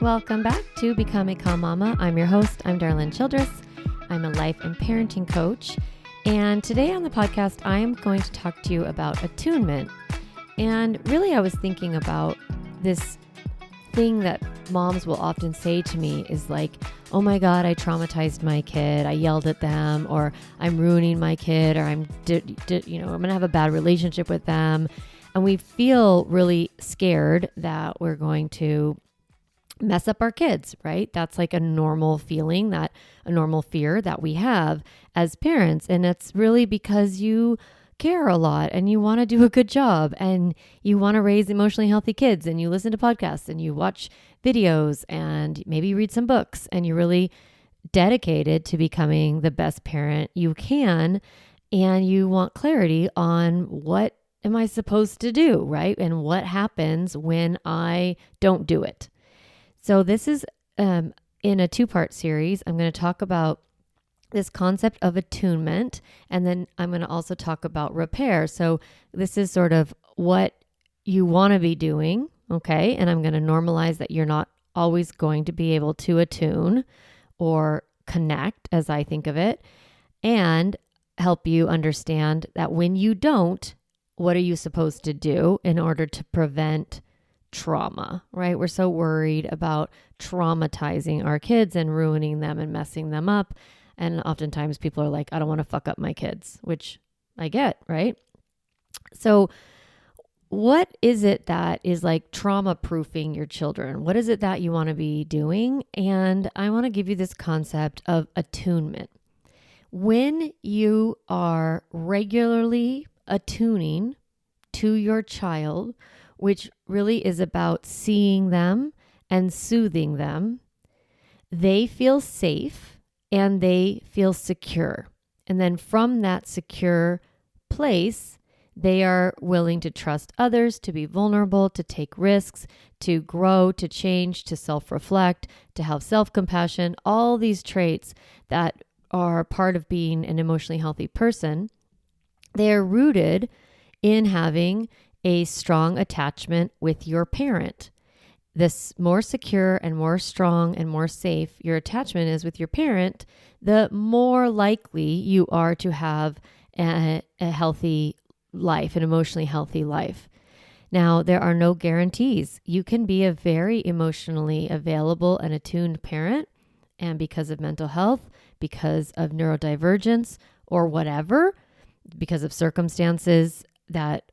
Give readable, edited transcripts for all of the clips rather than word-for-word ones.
Welcome back to Become a Calm Mama. I'm your host. I'm Darlene Childress. I'm a life and parenting coach. And today on the podcast, I am going to talk to you about attunement. And really, I was thinking about this thing that moms will often say to me is like, oh my God, I traumatized my kid. I yelled at them, or I'm ruining my kid, or I'm going to have a bad relationship with them. And we feel really scared that we're going to mess up our kids, right? That's like a normal feeling, a normal fear that we have as parents. And it's really because you care a lot and you want to do a good job and you want to raise emotionally healthy kids, and you listen to podcasts and you watch videos and maybe read some books, and you're really dedicated to becoming the best parent you can. And you want clarity on what am I supposed to do, right? And what happens when I don't do it. So this is in a two-part series. I'm going to talk about this concept of attunement, and then I'm going to also talk about repair. So this is sort of what you want to be doing, okay? And I'm going to normalize that you're not always going to be able to attune or connect, as I think of it, and help you understand that when you don't, what are you supposed to do in order to prevent trauma, right? We're so worried about traumatizing our kids and ruining them and messing them up. And oftentimes people are like, I don't want to fuck up my kids, which I get, right? So what is it that is like trauma proofing your children? What is it that you want to be doing? And I want to give you this concept of attunement. When you are regularly attuning to your child, which really is about seeing them and soothing them, they feel safe and they feel secure. And then from that secure place, they are willing to trust others, to be vulnerable, to take risks, to grow, to change, to self-reflect, to have self-compassion, all these traits that are part of being an emotionally healthy person. They are rooted in having a strong attachment with your parent. This more secure and more strong and more safe your attachment is with your parent, the more likely you are to have a healthy life, an emotionally healthy life. Now, there are no guarantees. You can be a very emotionally available and attuned parent, and because of mental health, because of neurodivergence or whatever, because of circumstances that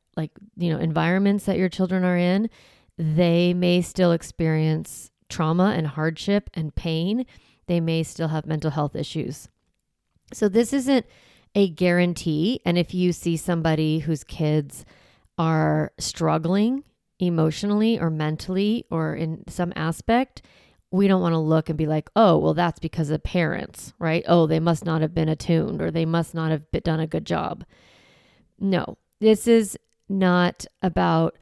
environments that your children are in, they may still experience trauma and hardship and pain. They may still have mental health issues. So this isn't a guarantee. And if you see somebody whose kids are struggling emotionally or mentally or in some aspect, we don't want to look and be like, oh, well, that's because of parents, right? Oh, they must not have been attuned, or they must not have done a good job. No, this is not about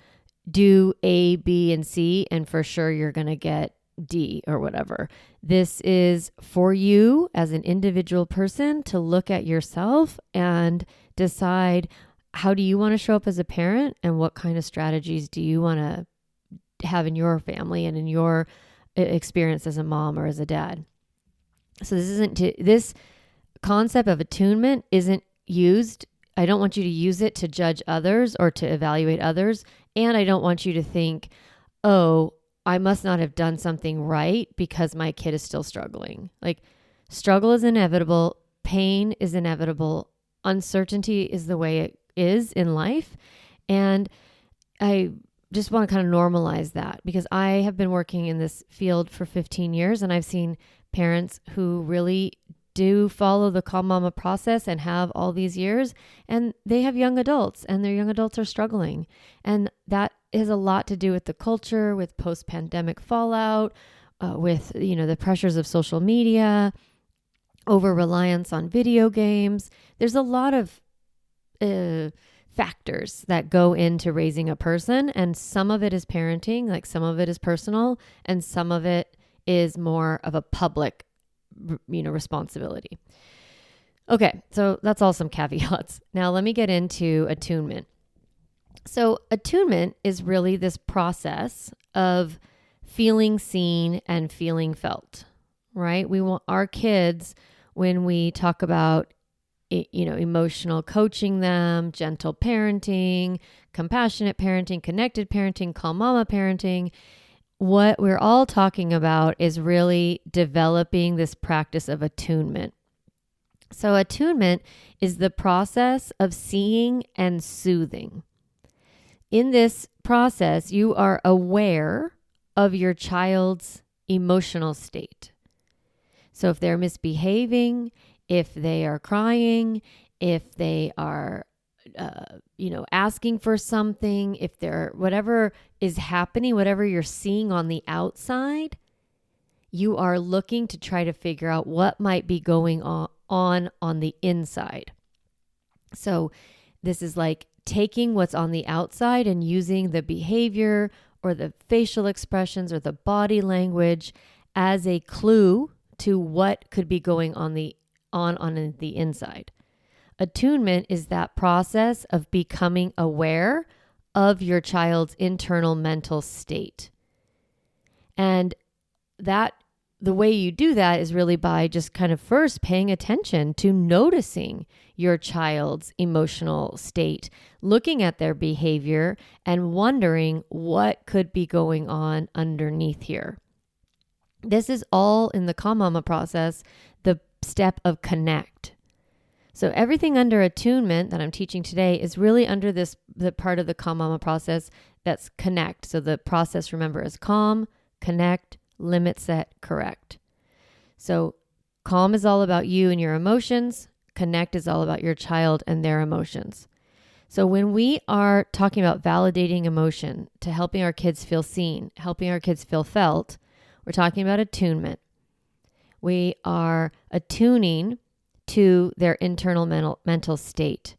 do A, B, and C, and for sure you're going to get D or whatever. This is for you as an individual person to look at yourself and decide, how do you want to show up as a parent, and what kind of strategies do you want to have in your family and in your experience as a mom or as a dad. So this concept of attunement isn't used. I don't want you to use it to judge others or to evaluate others. And I don't want you to think, oh, I must not have done something right because my kid is still struggling. Like, struggle is inevitable. Pain is inevitable. Uncertainty is the way it is in life. And I just want to kind of normalize that, because I have been working in this field for 15 years and I've seen parents who really do follow the Calm Mama process and have all these years, and they have young adults and their young adults are struggling. And that has a lot to do with the culture, with post-pandemic fallout, with, the pressures of social media, over-reliance on video games. There's a lot of factors that go into raising a person, and some of it is parenting, like some of it is personal, and some of it is more of a public responsibility. Okay, so that's all some caveats. Now let me get into attunement. So attunement is really this process of feeling seen and feeling felt, right? We want our kids, when we talk about, emotional coaching them, gentle parenting, compassionate parenting, connected parenting, calm mama parenting, what we're all talking about is really developing this practice of attunement. So attunement is the process of seeing and soothing. In this process, you are aware of your child's emotional state. So if they're misbehaving, if they are crying, if they are, asking for something, if they're, whatever is happening, whatever you're seeing on the outside, you are looking to try to figure out what might be going on the inside. So this is like taking what's on the outside and using the behavior or the facial expressions or the body language as a clue to what could be going on the inside. Attunement is that process of becoming aware of your child's internal mental state. And the way you do that is really by just kind of first paying attention to noticing your child's emotional state, looking at their behavior and wondering what could be going on underneath here. This is all in the Calm Mama process, the step of connect. So everything under attunement that I'm teaching today is really under the part of the Calm Mama process that's connect. So the process, remember, is calm, connect, limit, set, correct. So calm is all about you and your emotions. Connect is all about your child and their emotions. So when we are talking about validating emotion to helping our kids feel seen, helping our kids feel felt, we're talking about attunement. We are attuning to their internal mental state.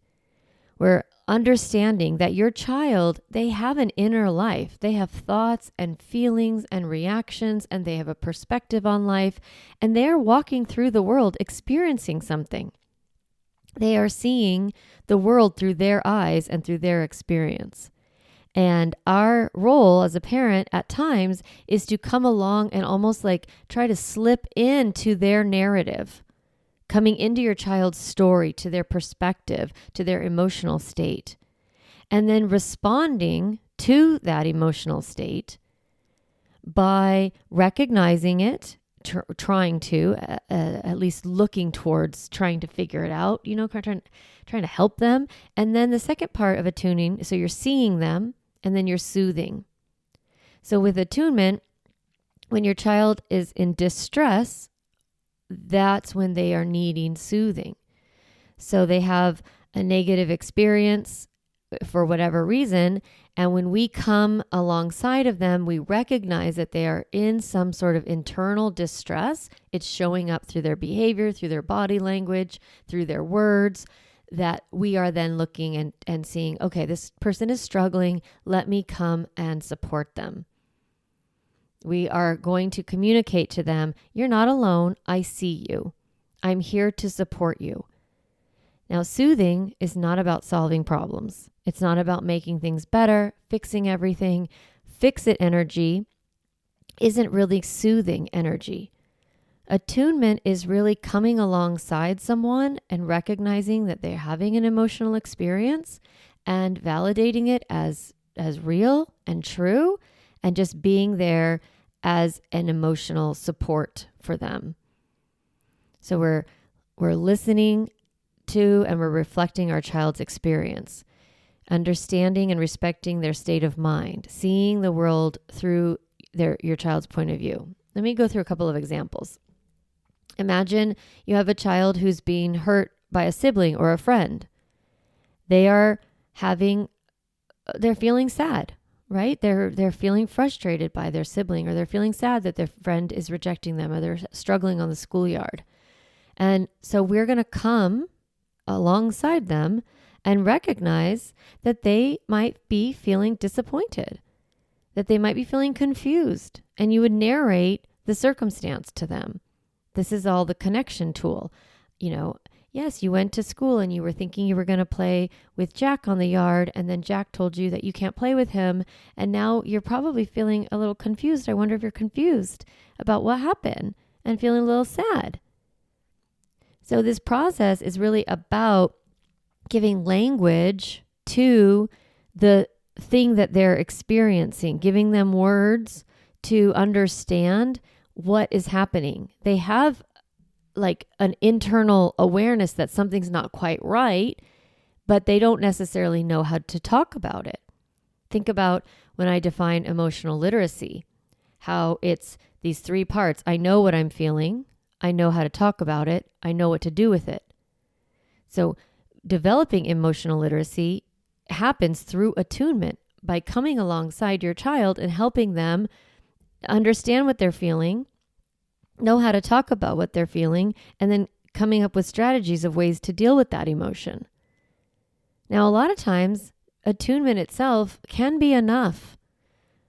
We're understanding that your child, they have an inner life. They have thoughts and feelings and reactions, and they have a perspective on life, and they're walking through the world experiencing something. They are seeing the world through their eyes and through their experience. And our role as a parent at times is to come along and almost like try to slip into their narrative, coming into your child's story, to their perspective, to their emotional state, and then responding to that emotional state by recognizing it, trying to, at least looking towards trying to figure it out, trying to help them. And then the second part of attuning, so you're seeing them and then you're soothing. So with attunement, when your child is in distress, that's when they are needing soothing. So they have a negative experience for whatever reason. And when we come alongside of them, we recognize that they are in some sort of internal distress. It's showing up through their behavior, through their body language, through their words, that we are then looking and seeing, okay, this person is struggling. Let me come and support them. We are going to communicate to them, you're not alone. I see you. I'm here to support you. Now, soothing is not about solving problems. It's not about making things better, fixing everything. Fix-it energy isn't really soothing energy. Attunement is really coming alongside someone and recognizing that they're having an emotional experience and validating it as real and true, and just being there as an emotional support for them. So we're listening to and we're reflecting our child's experience, understanding and respecting their state of mind, seeing the world through your child's point of view. Let me go through a couple of examples. Imagine you have a child who's being hurt by a sibling or a friend. They're feeling sad, right? They're feeling frustrated by their sibling, or they're feeling sad that their friend is rejecting them, or they're struggling on the schoolyard. And so we're going to come alongside them and recognize that they might be feeling disappointed, that they might be feeling confused, and you would narrate the circumstance to them. This is all the connection tool. Yes, you went to school and you were thinking you were going to play with Jack on the yard, and then Jack told you that you can't play with him, and now you're probably feeling a little confused. I wonder if you're confused about what happened and feeling a little sad. So this process is really about giving language to the thing that they're experiencing, giving them words to understand what is happening. They have like an internal awareness that something's not quite right, but they don't necessarily know how to talk about it. Think about when I define emotional literacy, how it's these three parts. I know what I'm feeling. I know how to talk about it. I know what to do with it. So developing emotional literacy happens through attunement, by coming alongside your child and helping them understand what they're feeling, know how to talk about what they're feeling, and then coming up with strategies of ways to deal with that emotion. Now, a lot of times, attunement itself can be enough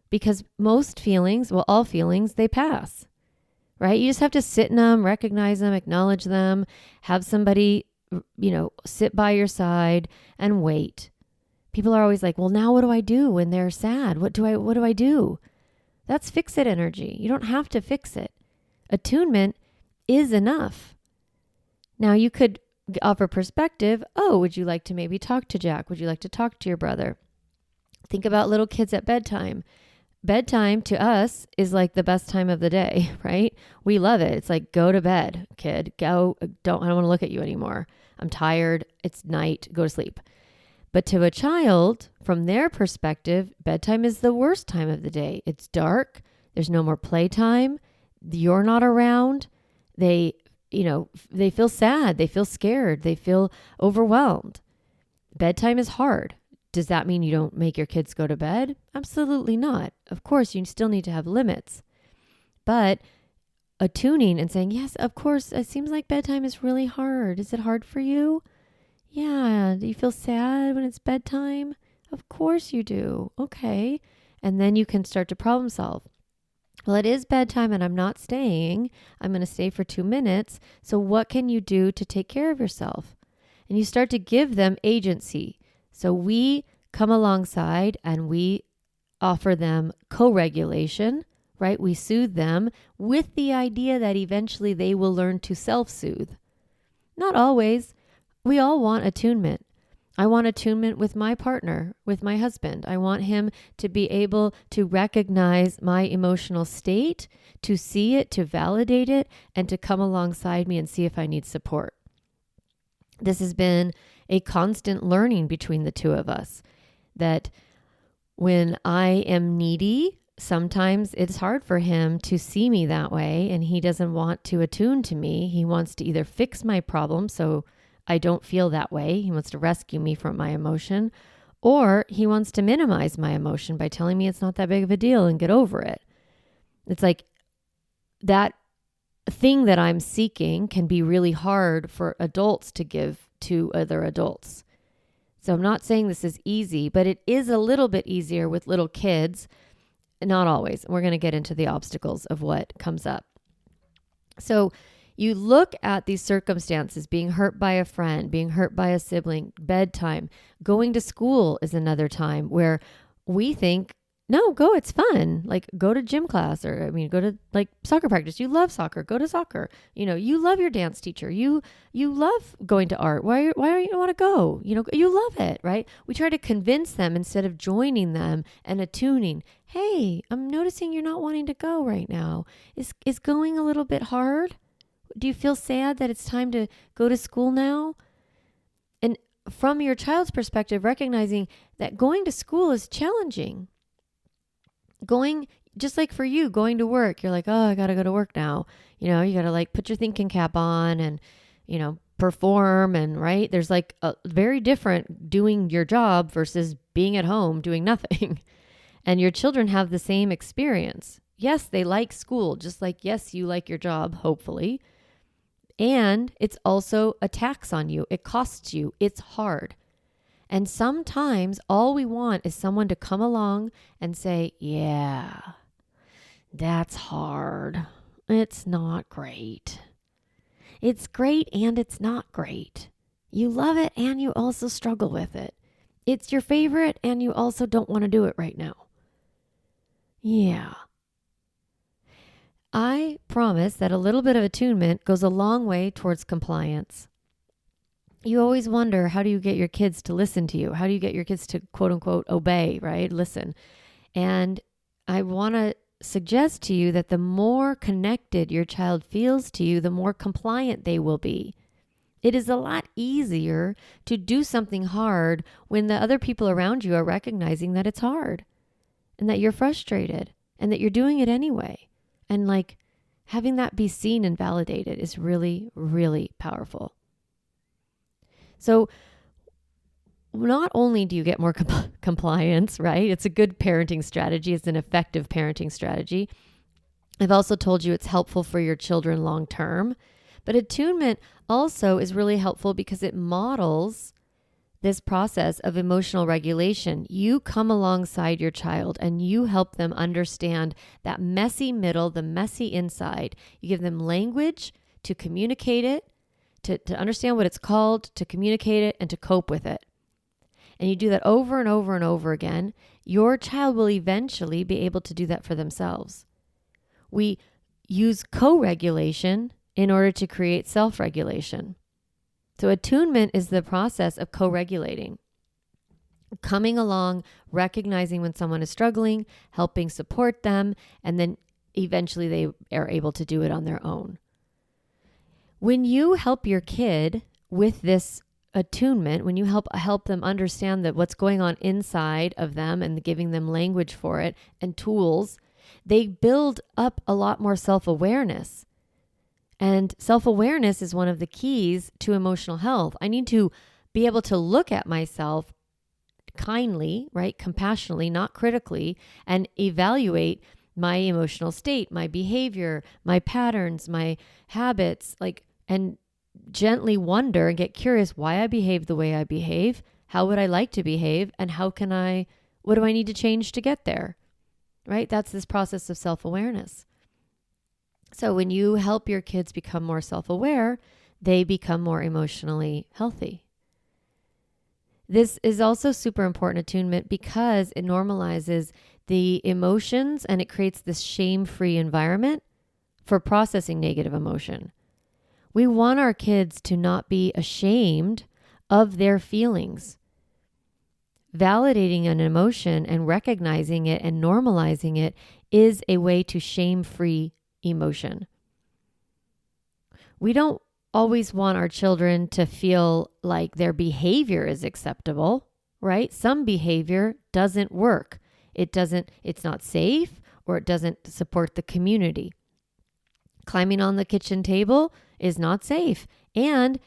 because most feelings, well, all feelings, they pass, right? You just have to sit in them, recognize them, acknowledge them, have somebody, sit by your side and wait. People are always like, well, now what do I do when they're sad? What do I do? That's fix it energy. You don't have to fix it. Attunement is enough. Now you could offer perspective. Oh, would you like to maybe talk to Jack? Would you like to talk to your brother? Think about little kids at bedtime. Bedtime to us is like the best time of the day, right? We love it. It's like, go to bed, kid. I don't want to look at you anymore. I'm tired. It's night. Go to sleep. But to a child, from their perspective, bedtime is the worst time of the day. It's dark. There's no more playtime. You're not around. They feel sad. They feel scared. They feel overwhelmed. Bedtime is hard. Does that mean you don't make your kids go to bed? Absolutely not. Of course, you still need to have limits. But attuning and saying, yes, of course, it seems like bedtime is really hard. Is it hard for you? Yeah. Do you feel sad when it's bedtime? Of course you do. Okay. And then you can start to problem solve. Well, it is bedtime and I'm not staying. I'm going to stay for 2 minutes. So what can you do to take care of yourself? And you start to give them agency. So we come alongside and we offer them co-regulation, right? We soothe them with the idea that eventually they will learn to self-soothe. Not always. We all want attunement. I want attunement with my partner, with my husband. I want him to be able to recognize my emotional state, to see it, to validate it, and to come alongside me and see if I need support. This has been a constant learning between the two of us, that when I am needy, sometimes it's hard for him to see me that way, and he doesn't want to attune to me. He wants to either fix my problem so I don't feel that way. He wants to rescue me from my emotion, or he wants to minimize my emotion by telling me it's not that big of a deal and get over it. It's like that thing that I'm seeking can be really hard for adults to give to other adults. So I'm not saying this is easy, but it is a little bit easier with little kids. Not always. We're going to get into the obstacles of what comes up. So you look at these circumstances, being hurt by a friend, being hurt by a sibling, bedtime, going to school is another time where we think, no, go, it's fun. Like, go to gym class, or go to like soccer practice. You love soccer, go to soccer. You love your dance teacher. You love going to art. Why don't you want to go? You love it, right? We try to convince them instead of joining them and attuning. Hey, I'm noticing you're not wanting to go right now. Is going a little bit hard? Do you feel sad that it's time to go to school now? And from your child's perspective, recognizing that going to school is challenging. Going, just like for you, going to work, you're like, oh, I got to go to work now. You got to like put your thinking cap on and, perform. And right, there's like a very different doing your job versus being at home doing nothing. And your children have the same experience. Yes, they like school, just like, yes, you like your job, hopefully. And it's also a tax on you. It costs you. It's hard. And sometimes all we want is someone to come along and say, yeah, that's hard. It's not great. It's great and it's not great. You love it and you also struggle with it. It's your favorite and you also don't want to do it right now. Yeah. I promise that a little bit of attunement goes a long way towards compliance. You always wonder, how do you get your kids to listen to you? How do you get your kids to quote unquote obey, right? Listen. And I want to suggest to you that the more connected your child feels to you, the more compliant they will be. It is a lot easier to do something hard when the other people around you are recognizing that it's hard and that you're frustrated and that you're doing it anyway. And like having that be seen and validated is really, really powerful. So not only do you get more compliance, right? It's a good parenting strategy. It's an effective parenting strategy. I've also told you it's helpful for your children long term. But attunement also is really helpful because it models this process of emotional regulation. You come alongside your child and you help them understand that messy middle, the messy inside. You give them language to communicate it, to understand what it's called, to communicate it, and to cope with it. And you do that over and over and over again. Your child will eventually be able to do that for themselves. We use co-regulation in order to create self-regulation. So attunement is the process of co-regulating, coming along, recognizing when someone is struggling, helping support them, and then eventually they are able to do it on their own. When you help your kid with this attunement, when you help them understand that what's going on inside of them and giving them language for it and tools, they build up a lot more self-awareness. And self-awareness is one of the keys to emotional health. I need to be able to look at myself kindly, right? Compassionately, not critically, and evaluate my emotional state, my behavior, my patterns, my habits, and gently wonder and get curious why I behave the way I behave. How would I like to behave? And what do I need to change to get there? Right? That's this process of self-awareness. So when you help your kids become more self-aware, they become more emotionally healthy. This is also super important attunement because it normalizes the emotions and it creates this shame-free environment for processing negative emotion. We want our kids to not be ashamed of their feelings. Validating an emotion and recognizing it and normalizing it is a way to shame-free emotion. We don't always want our children to feel like their behavior is acceptable, right? Some behavior doesn't work. It's not safe, or it doesn't support the community. Climbing on the kitchen table is not safe. And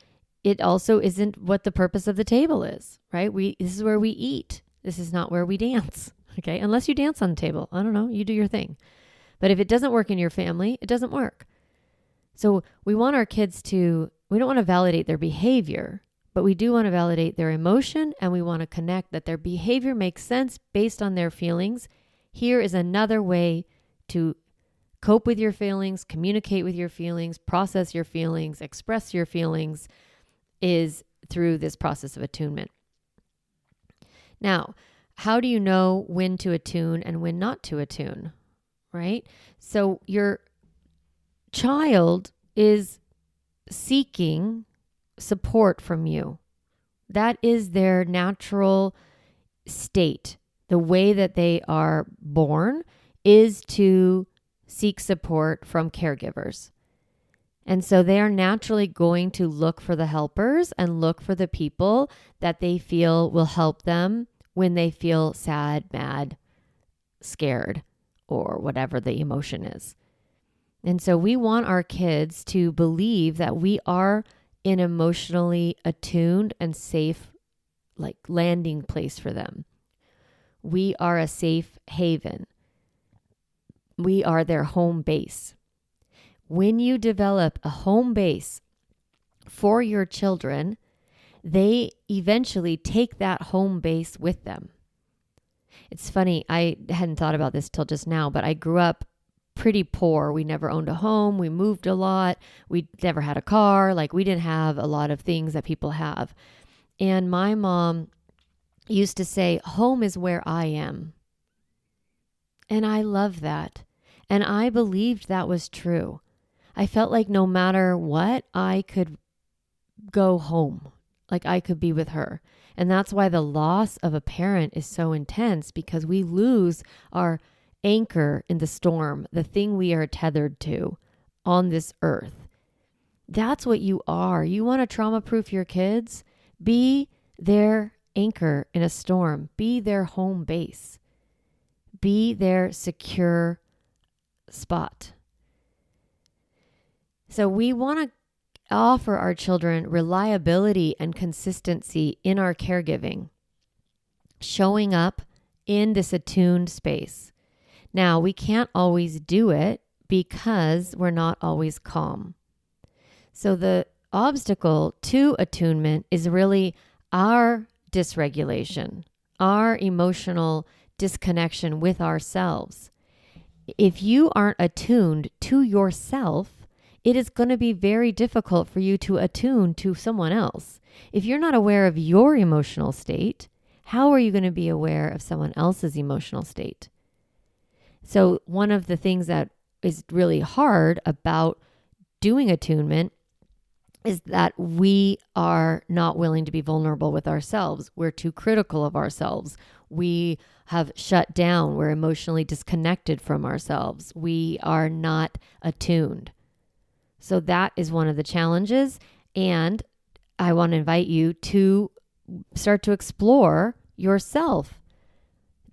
it also isn't what the purpose of the table is, right? This is where we eat. This is not where we dance, okay? Unless you dance on the table. I don't know. You do your thing. But if it doesn't work in your family, it doesn't work. So we want our kids we don't want to validate their behavior, but we do want to validate their emotion, and we want to connect that their behavior makes sense based on their feelings. Here is another way to cope with your feelings, communicate with your feelings, process your feelings, express your feelings, is through this process of attunement. Now, how do you know when to attune and when not to attune? Right? So your child is seeking support from you. That is their natural state. The way that they are born is to seek support from caregivers. And so they are naturally going to look for the helpers and look for the people that they feel will help them when they feel sad, mad, scared, or whatever the emotion is. And so we want our kids to believe that we are an emotionally attuned and safe, landing place for them. We are a safe haven. We are their home base. When you develop a home base for your children, they eventually take that home base with them. It's funny, I hadn't thought about this till just now, but I grew up pretty poor. We never owned a home. We moved a lot. We never had a car. Like we didn't have a lot of things that people have. And my mom used to say, home is where I am. And I love that. And I believed that was true. I felt like no matter what, I could go home. Like I could be with her. And that's why the loss of a parent is so intense, because we lose our anchor in the storm, the thing we are tethered to on this earth. That's what you are. You want to trauma-proof your kids? Be their anchor in a storm. Be their home base. Be their secure spot. So we want to offer our children reliability and consistency in our caregiving, showing up in this attuned space. Now, we can't always do it because we're not always calm. So the obstacle to attunement is really our dysregulation, our emotional disconnection with ourselves. If you aren't attuned to yourself, it is going to be very difficult for you to attune to someone else. If you're not aware of your emotional state, how are you going to be aware of someone else's emotional state? So one of the things that is really hard about doing attunement is that we are not willing to be vulnerable with ourselves. We're too critical of ourselves. We have shut down. We're emotionally disconnected from ourselves. We are not attuned. So that is one of the challenges. And I want to invite you to start to explore yourself.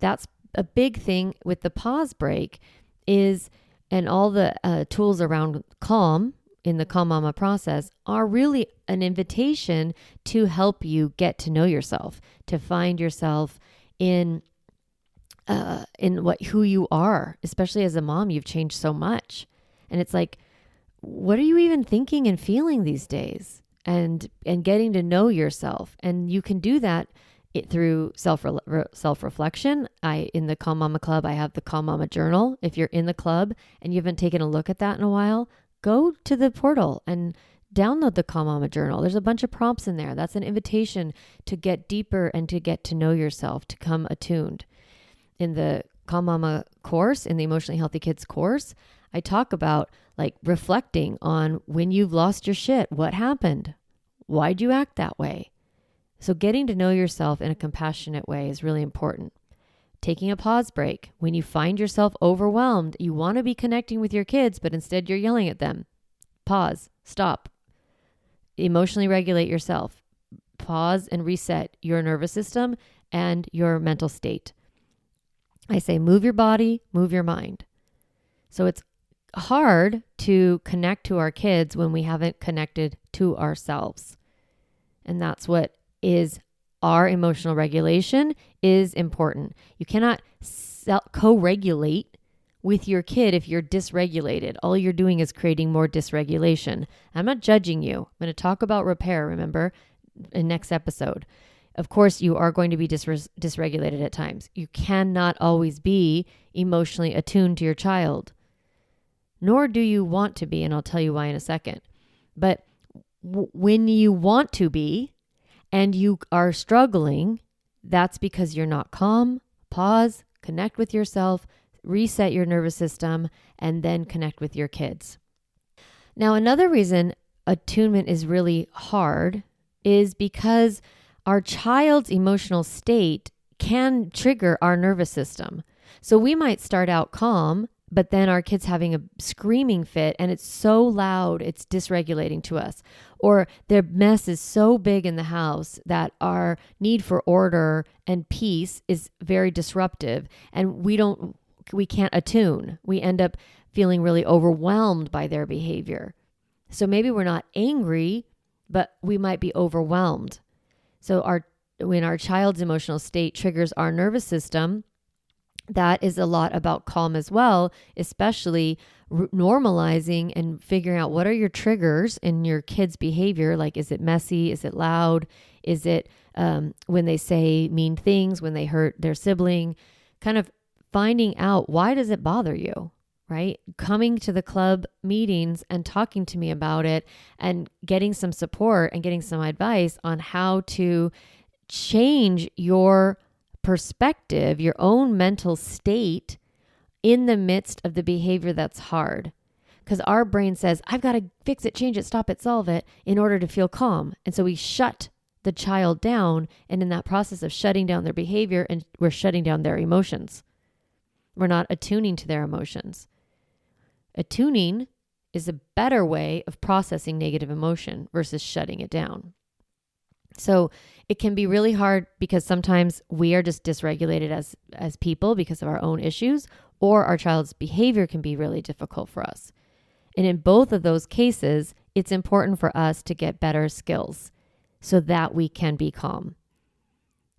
That's a big thing with the pause break is, and all the tools around calm in the Calm Mama process are really an invitation to help you get to know yourself, to find yourself in who you are. Especially as a mom, you've changed so much. And it's like, what are you even thinking and feeling these days? And getting to know yourself. And you can do that through self-reflection. In the Calm Mama Club, I have the Calm Mama Journal. If you're in the club and you haven't taken a look at that in a while, go to the portal and download the Calm Mama Journal. There's a bunch of prompts in there. That's an invitation to get deeper and to get to know yourself, to come attuned. In the Calm Mama course, in the Emotionally Healthy Kids course, I talk about like reflecting on when you've lost your shit. What happened? Why'd you act that way? So getting to know yourself in a compassionate way is really important. Taking a pause break. When you find yourself overwhelmed, you want to be connecting with your kids, but instead you're yelling at them. Pause. Stop. Emotionally regulate yourself. Pause and reset your nervous system and your mental state. I say move your body, move your mind. So it's hard to connect to our kids when we haven't connected to ourselves. And that's what is our emotional regulation is important. You cannot co-regulate with your kid if you're dysregulated. All you're doing is creating more dysregulation. I'm not judging you. I'm going to talk about repair, remember, in next episode. Of course, you are going to be dysregulated at times. You cannot always be emotionally attuned to your child, nor do you want to be, and I'll tell you why in a second. But when you want to be and you are struggling, that's because you're not calm. Pause, connect with yourself, reset your nervous system, and then connect with your kids. Now, another reason attunement is really hard is because our child's emotional state can trigger our nervous system. So we might start out calm, but then our kid's having a screaming fit and it's so loud, it's dysregulating to us. Or their mess is so big in the house that our need for order and peace is very disruptive and we can't attune. We end up feeling really overwhelmed by their behavior. So maybe we're not angry, but we might be overwhelmed. So when our child's emotional state triggers our nervous system, that is a lot about calm as well, especially normalizing and figuring out what are your triggers in your kid's behavior. Like, is it messy? Is it loud? Is it when they say mean things, when they hurt their sibling? Kind of finding out, why does it bother you, right? coming to the club meetings and talking to me about it and getting some support and getting some advice on how to change your perspective, your own mental state in the midst of the behavior that's hard. Because our brain says, I've got to fix it, change it, stop it, solve it in order to feel calm. And so we shut the child down. And in that process of shutting down their behavior, and we're shutting down their emotions. We're not attuning to their emotions. Attuning is a better way of processing negative emotion versus shutting it down. So it can be really hard because sometimes we are just dysregulated as people because of our own issues, or our child's behavior can be really difficult for us. And in both of those cases, it's important for us to get better skills so that we can be calm.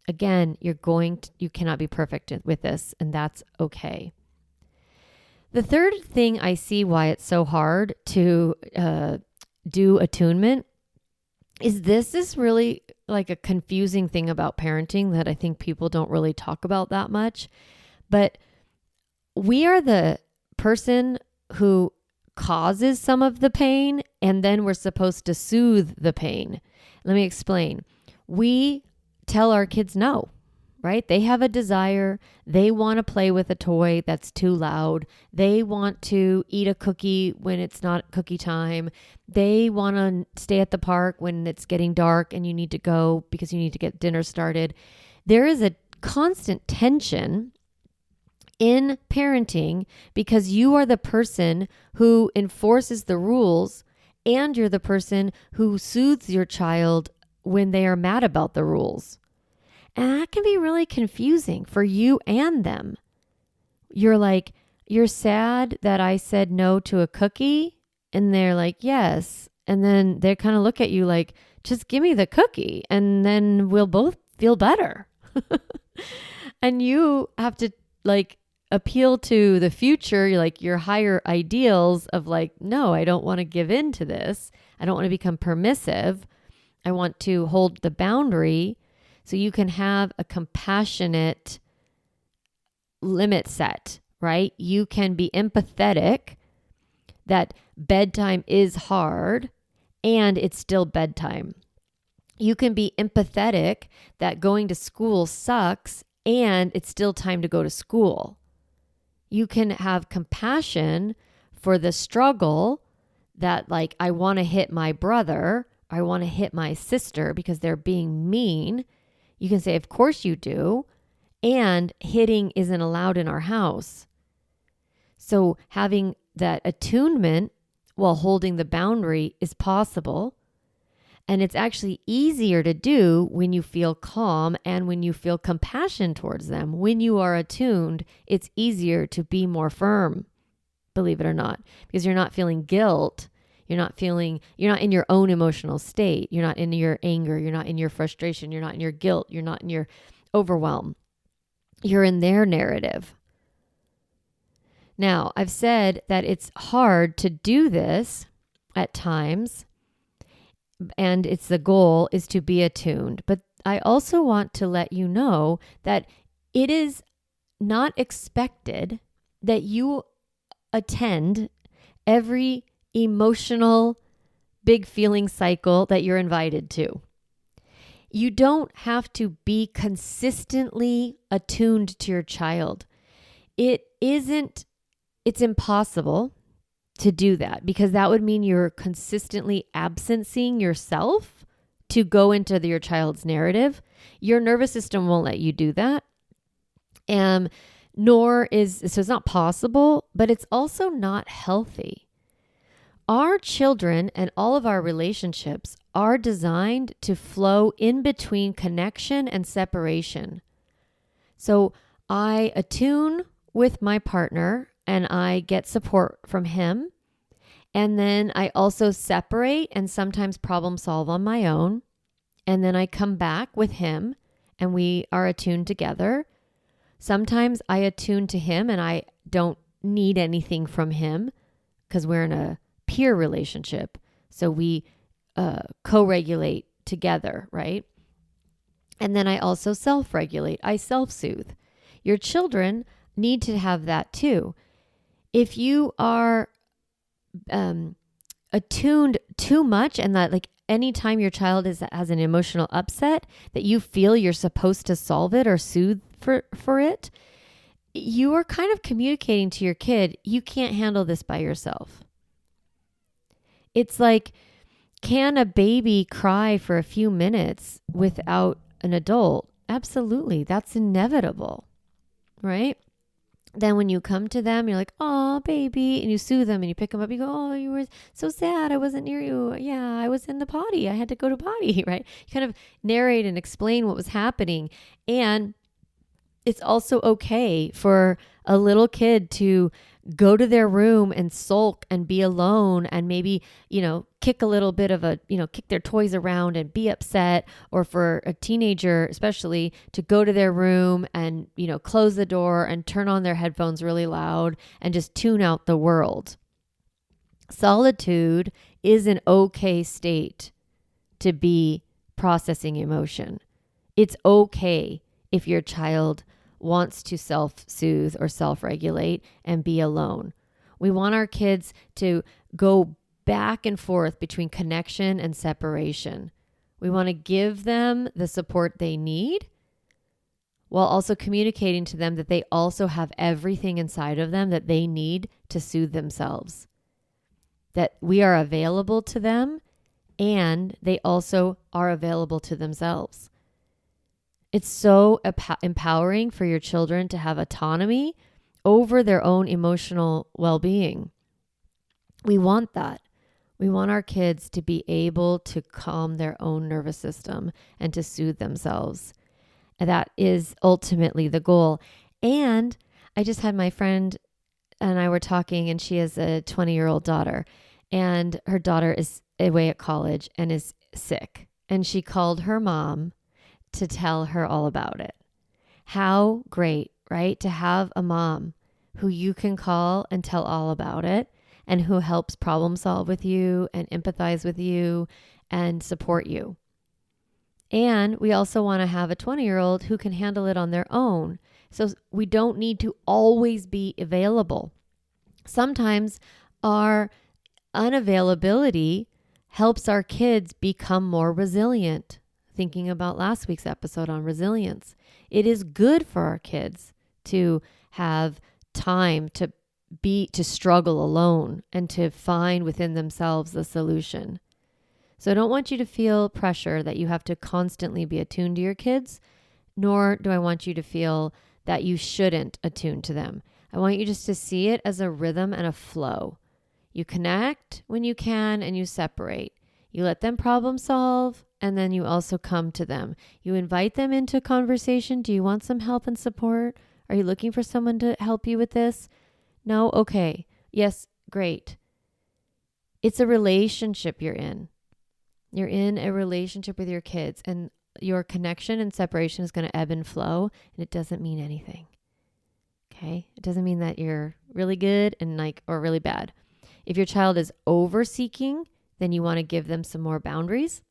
Again, you cannot be perfect with this, and that's okay. The third thing I see why it's so hard to do attunement is this is really like a confusing thing about parenting that I think people don't really talk about that much. But we are the person who causes some of the pain, and then we're supposed to soothe the pain. Let me explain. We tell our kids no, right? They have a desire. They want to play with a toy that's too loud. They want to eat a cookie when it's not cookie time. They want to stay at the park when it's getting dark and you need to go because you need to get dinner started. There is a constant tension in parenting because you are the person who enforces the rules and you're the person who soothes your child when they are mad about the rules. And that can be really confusing for you and them. You're like, you're sad that I said no to a cookie? And they're like, yes. And then they kind of look at you like, just give me the cookie and then we'll both feel better. And you have to like appeal to the future, like your higher ideals of like, no, I don't want to give in to this. I don't want to become permissive. I want to hold the boundary so you can have a compassionate limit set, right? You can be empathetic that bedtime is hard and it's still bedtime. You can be empathetic that going to school sucks and it's still time to go to school. You can have compassion for the struggle that like, I want to hit my brother, I want to hit my sister because they're being mean. You can say, of course you do. And hitting isn't allowed in our house. So having that attunement while holding the boundary is possible. And it's actually easier to do when you feel calm and when you feel compassion towards them. When you are attuned, it's easier to be more firm, believe it or not, because you're not feeling guilt. You're not in your own emotional state. You're not in your anger. You're not in your frustration. You're not in your guilt. You're not in your overwhelm. You're in their narrative. Now, I've said that it's hard to do this at times. And the goal is to be attuned. But I also want to let you know that it is not expected that you attend every emotional big feeling cycle that you're invited to. You don't have to be consistently attuned to your child. It's impossible to do that because that would mean you're consistently absencing yourself to go into your child's narrative. Your nervous system won't let you do that. So it's not possible, but it's also not healthy. Our children and all of our relationships are designed to flow in between connection and separation. So I attune with my partner and I get support from him. And then I also separate and sometimes problem solve on my own. And then I come back with him and we are attuned together. Sometimes I attune to him and I don't need anything from him because we're in a peer relationship. So we co-regulate together, right? And then I also self-regulate. I self-soothe. Your children need to have that too. If you are attuned too much, and that like anytime your child has an emotional upset that you feel you're supposed to solve it or soothe for it, you are kind of communicating to your kid, you can't handle this by yourself. It's like, can a baby cry for a few minutes without an adult? Absolutely. That's inevitable, right? Then when you come to them, you're like, oh, baby, and you soothe them and you pick them up. You go, oh, you were so sad. I wasn't near you. Yeah, I was in the potty. I had to go to potty, right? You kind of narrate and explain what was happening. And it's also okay for a little kid to go to their room and sulk and be alone and maybe, kick a little bit of kick their toys around and be upset, or for a teenager, especially, to go to their room and, close the door and turn on their headphones really loud and just tune out the world. Solitude is an okay state to be processing emotion. It's okay if your child wants to self-soothe or self-regulate and be alone. We want our kids to go back and forth between connection and separation. We want to give them the support they need while also communicating to them that they also have everything inside of them that they need to soothe themselves. That we are available to them and they also are available to themselves. It's so empowering for your children to have autonomy over their own emotional well-being. We want that. We want our kids to be able to calm their own nervous system and to soothe themselves. And that is ultimately the goal. And I just had my friend and I were talking, and she has a 20-year-old daughter, and her daughter is away at college and is sick. And she called her mom to tell her all about it. How great, right? To have a mom who you can call and tell all about it, and who helps problem solve with you and empathize with you and support you. And we also want to have a 20-year-old who can handle it on their own. So we don't need to always be available. Sometimes our unavailability helps our kids become more resilient. Thinking about last week's episode on resilience, it is good for our kids to have time to struggle alone and to find within themselves the solution. So I don't want you to feel pressure that you have to constantly be attuned to your kids, nor do I want you to feel that you shouldn't attune to them. I want you just to see it as a rhythm and a flow. You connect when you can and you separate. You let them problem solve, and then you also come to them. You invite them into conversation. Do you want some help and support? Are you looking for someone to help you with this? No? Okay. Yes, great. It's a relationship you're in. You're in a relationship with your kids, and your connection and separation is going to ebb and flow, and it doesn't mean anything. Okay? It doesn't mean that you're really good and or really bad. If your child is over-seeking, then you want to give them some more boundaries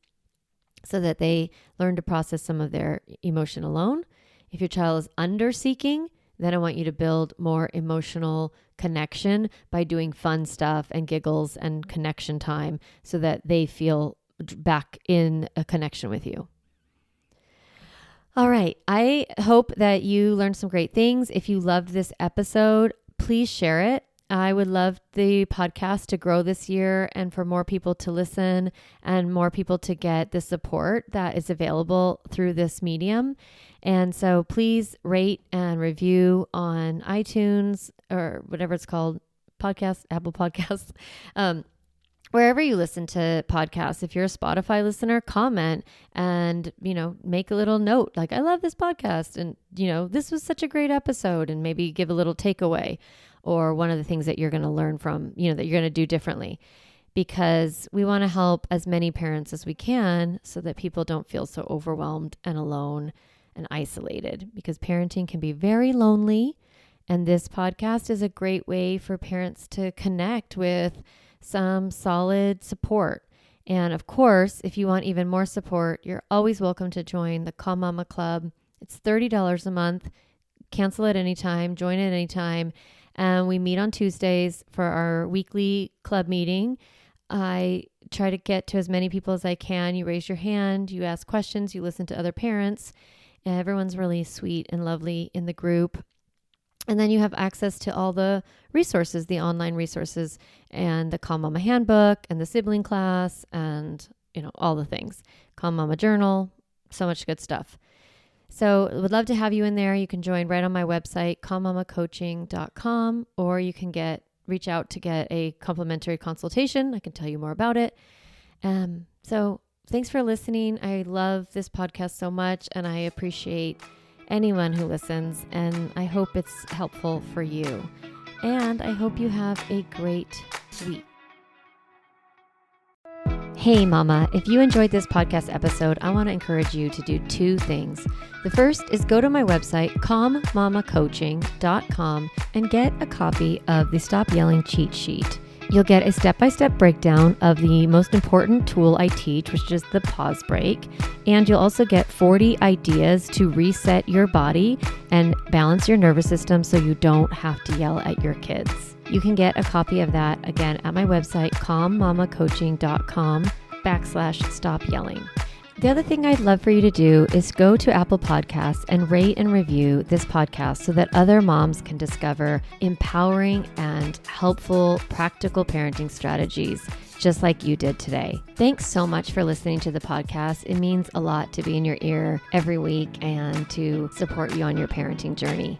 so that they learn to process some of their emotion alone. If your child is under-seeking, then I want you to build more emotional connection by doing fun stuff and giggles and connection time so that they feel back in a connection with you. All right. I hope that you learned some great things. If you loved this episode, please share it. I would love the podcast to grow this year and for more people to listen and more people to get the support that is available through this medium. And so please rate and review on iTunes or whatever it's called, podcast, Apple Podcasts, wherever you listen to podcasts. If you're a Spotify listener, comment and, make a little note like, I love this podcast. And, this was such a great episode, and maybe give a little takeaway or one of the things that you're going to learn from, that you're going to do differently, because we want to help as many parents as we can so that people don't feel so overwhelmed and alone and isolated, because parenting can be very lonely. And this podcast is a great way for parents to connect with some solid support. And of course, if you want even more support, you're always welcome to join the Calm Mama Club. It's $30 a month. Cancel at any time, join at any time. And we meet on Tuesdays for our weekly club meeting. I try to get to as many people as I can. You raise your hand, you ask questions, you listen to other parents. And everyone's really sweet and lovely in the group. And then you have access to all the resources, the online resources, and the Calm Mama handbook and the sibling class and, all the things. Calm Mama journal, so much good stuff. So would love to have you in there. You can join right on my website, calmmamacoaching.com, or you can reach out to get a complimentary consultation. I can tell you more about it. So thanks for listening. I love this podcast so much, and I appreciate anyone who listens, and I hope it's helpful for you. And I hope you have a great week. Hey mama, if you enjoyed this podcast episode, I want to encourage you to do two things. The first is go to my website, calmmamacoaching.com, and get a copy of the Stop Yelling cheat sheet. You'll get a step-by-step breakdown of the most important tool I teach, which is the pause break. And you'll also get 40 ideas to reset your body and balance your nervous system so you don't have to yell at your kids. You can get a copy of that, again, at my website, calmmamacoaching.com/stop yelling. The other thing I'd love for you to do is go to Apple Podcasts and rate and review this podcast so that other moms can discover empowering and helpful, practical parenting strategies just like you did today. Thanks so much for listening to the podcast. It means a lot to be in your ear every week and to support you on your parenting journey.